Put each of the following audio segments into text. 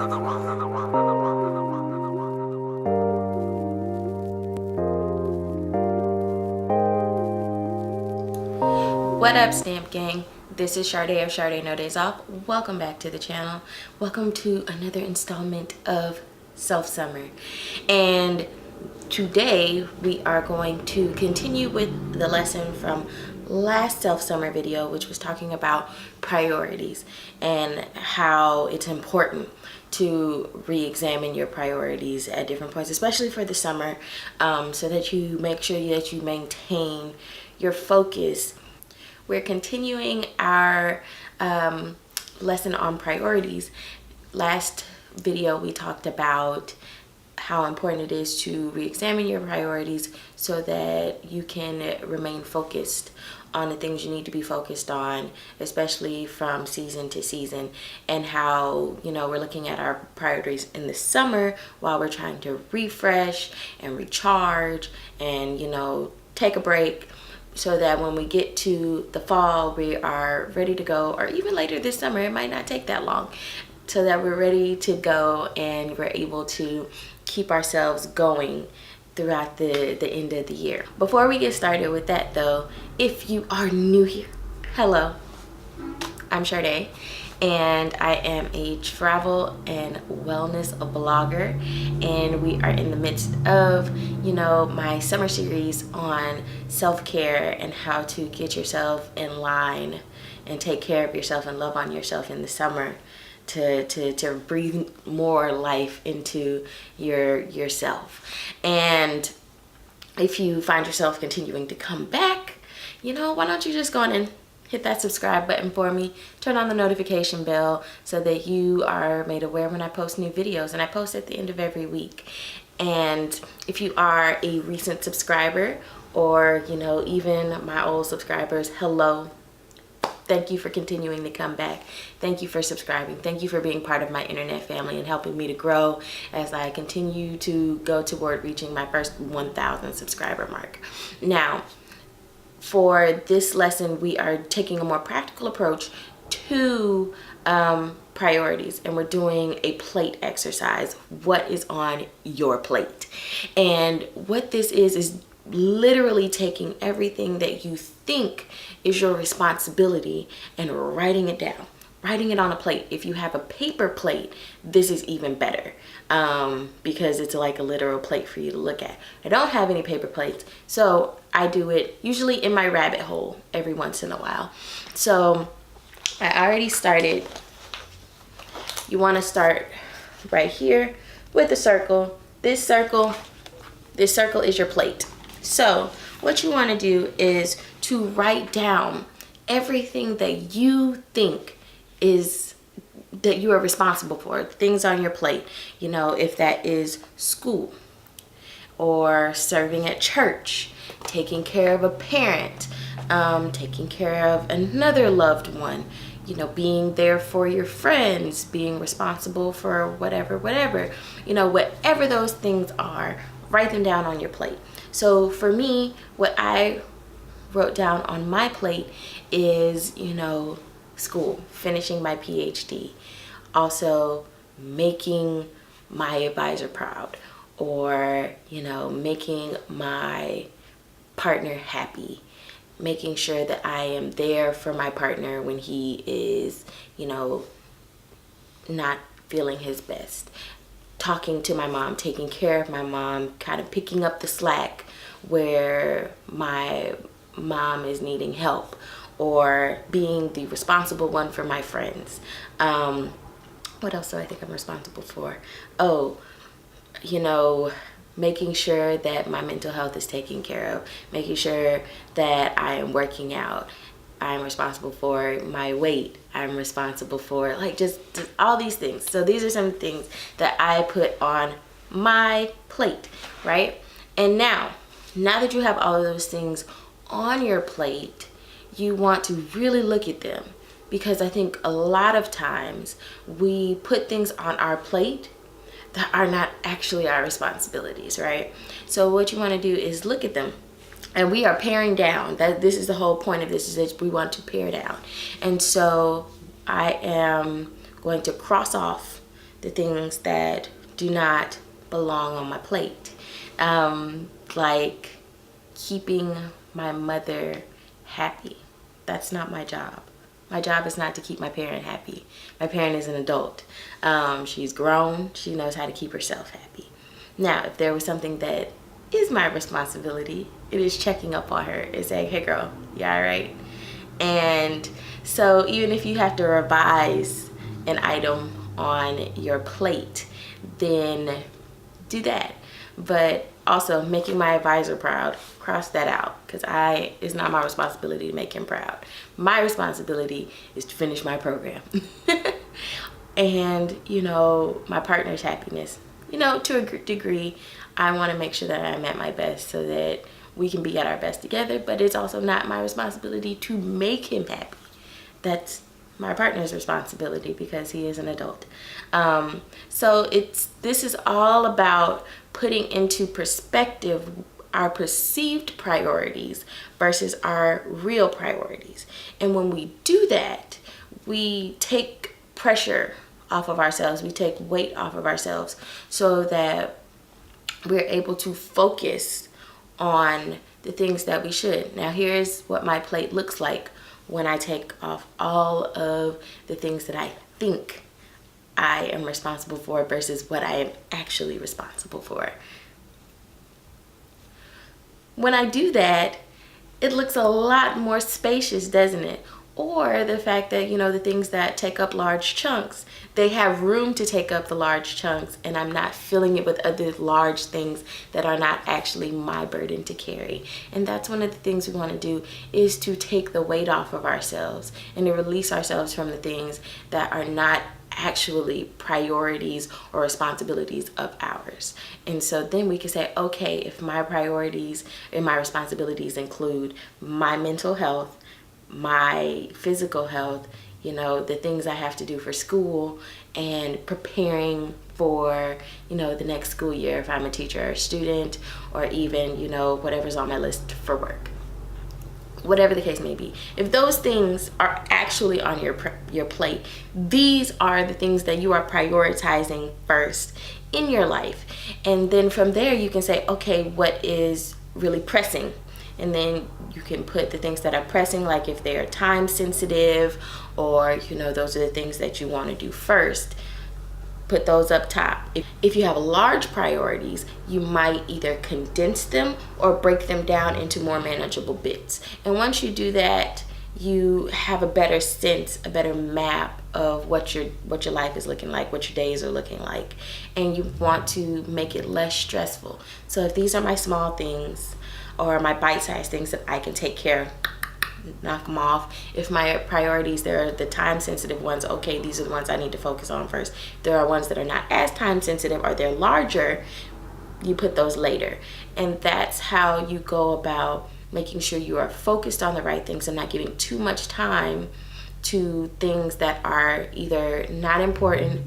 What up, Stamp Gang? This is Sade of Sade No Days Off. Welcome back to the channel. Welcome to another installment of Self Summer. And today we are going to continue with the lesson from last Self Summer video, which was talking about priorities and how it's important to re-examine your priorities at different points, especially for the summer, so that you make sure that you maintain your focus. We're continuing our lesson on priorities. Last video we talked about how important it is to re-examine your priorities so that you can remain focused on the things you need to be focused on, especially from season to season, and how, you know, we're looking at our priorities in the summer while we're trying to refresh and recharge and, you know, take a break, so that when we get to the fall, we are ready to go, or even later this summer, it might not take that long, so that we're ready to go and we're able to keep ourselves going throughout the end of the year. Before we get started with that though, if you are new here, hello, I'm Sade, and I am a travel and wellness blogger, and we are in the midst of, you know, my summer series on self-care and how to get yourself in line and take care of yourself and love on yourself in the summer to breathe more life into yourself. And if you find yourself continuing to come back, you know, why don't you just go on and hit that subscribe button for me, turn on the notification bell so that you are made aware when I post new videos, and I post at the end of every week. And if you are a recent subscriber, or, you know, even my old subscribers, hello. Thank you for continuing to come back. Thank you for subscribing. Thank you for being part of my internet family and helping me to grow as I continue to go toward reaching my first 1,000 subscriber mark. Now, for this lesson, we are taking a more practical approach to priorities, and we're doing a plate exercise. What is on your plate? And what this is literally taking everything that you think is your responsibility and writing it down, writing it on a plate. If you have a paper plate, this is even better, because it's like a literal plate for you to look at. I don't have any paper plates, so I do it usually in my rabbit hole every once in a while. So I already started. You want to start right here with a circle. This circle is your plate. So what you want to do is to write down everything that you think is that you are responsible for, things on your plate. You know, if that is school, or serving at church, taking care of a parent, taking care of another loved one, you know, being there for your friends, being responsible for whatever, you know, whatever those things are, write them down on your plate. So for me, what I wrote down on my plate is, you know, school, finishing my PhD, also making my advisor proud, or, you know, making my partner happy, making sure that I am there for my partner when he is, you know, not feeling his best, talking to my mom, taking care of my mom, kind of picking up the slack where my mom is needing help, or being the responsible one for my friends. What else do I think I'm responsible for? Oh, you know, making sure that my mental health is taken care of, making sure that I am working out. I'm responsible for my weight. I'm responsible for, like, just all these things. So these are some things that I put on my plate, right? And now that you have all of those things on your plate, you want to really look at them, because I think a lot of times we put things on our plate that are not actually our responsibilities, right? So what you want to do is look at them, and we are paring down. This is the whole point of this, is that we want to pare down. And so I am going to cross off the things that do not belong on my plate. Like keeping my mother happy. That's not my job. My job is not to keep my parent happy. My parent is an adult. She's grown. She knows how to keep herself happy. Now, if there was something that is my responsibility, it is checking up on her and saying, hey girl, you all right? And so even if you have to revise an item on your plate, then do that. But also making my advisor proud, cross that out, because it's not my responsibility to make him proud. My responsibility is to finish my program. And, you know, my partner's happiness, you know, to a degree, I want to make sure that I'm at my best so that we can be at our best together, but it's also not my responsibility to make him happy. That's my partner's responsibility because he is an adult. So this is all about putting into perspective our perceived priorities versus our real priorities. And when we do that, we take pressure off of ourselves, we take weight off of ourselves so that we're able to focus on the things that we should. Now here's what my plate looks like when I take off all of the things that I think I am responsible for versus what I am actually responsible for. When I do that, it looks a lot more spacious, doesn't it? Or the fact that, you know, the things that take up large chunks, they have room to take up the large chunks, and I'm not filling it with other large things that are not actually my burden to carry. And that's one of the things we want to do, is to take the weight off of ourselves and to release ourselves from the things that are not actually priorities or responsibilities of ours. And so then we can say, okay, if my priorities and my responsibilities include my mental health, my physical health, you know, the things I have to do for school and preparing for, you know, the next school year if I'm a teacher or a student, or even, you know, whatever's on my list for work. Whatever the case may be, if those things are actually on your plate, these are the things that you are prioritizing first in your life. And then from there you can say, okay, what is really pressing? And then you can put the things that are pressing, like if they are time sensitive, or, you know, those are the things that you want to do first, put those up top. If you have large priorities, you might either condense them or break them down into more manageable bits. And once you do that, you have a better sense, a better map of what your life is looking like, what your days are looking like, and you want to make it less stressful. So if these are my small things or my bite-sized things that I can take care of, knock them off. If my priorities, there are the time sensitive ones, okay, these are the ones I need to focus on first. There are ones that are not as time sensitive or they're larger, you put those later. And that's how you go about making sure you are focused on the right things and not giving too much time to things that are either not important,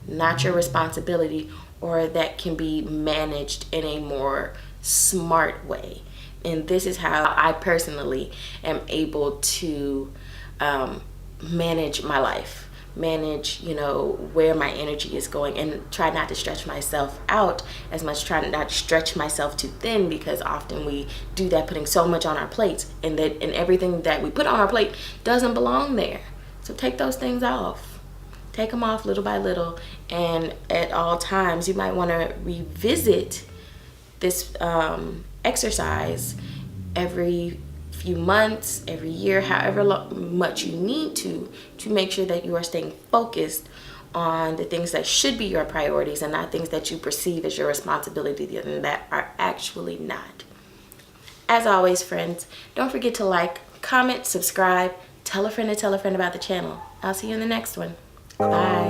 not your responsibility, or that can be managed in a more smart way. And this is how I personally am able to manage my life, manage, you know, where my energy is going, and try not to stretch myself out as much, try not to stretch myself too thin, because often we do that, putting so much on our plates, and everything that we put on our plate doesn't belong there. So take those things off. Take them off little by little, and at all times you might want to revisit this exercise every few months, every year, however much you need to make sure that you are staying focused on the things that should be your priorities and not things that you perceive as your responsibility and that are actually not. As always, friends, don't forget to like, comment, subscribe, tell a friend about the channel. I'll see you in the next one. Bye.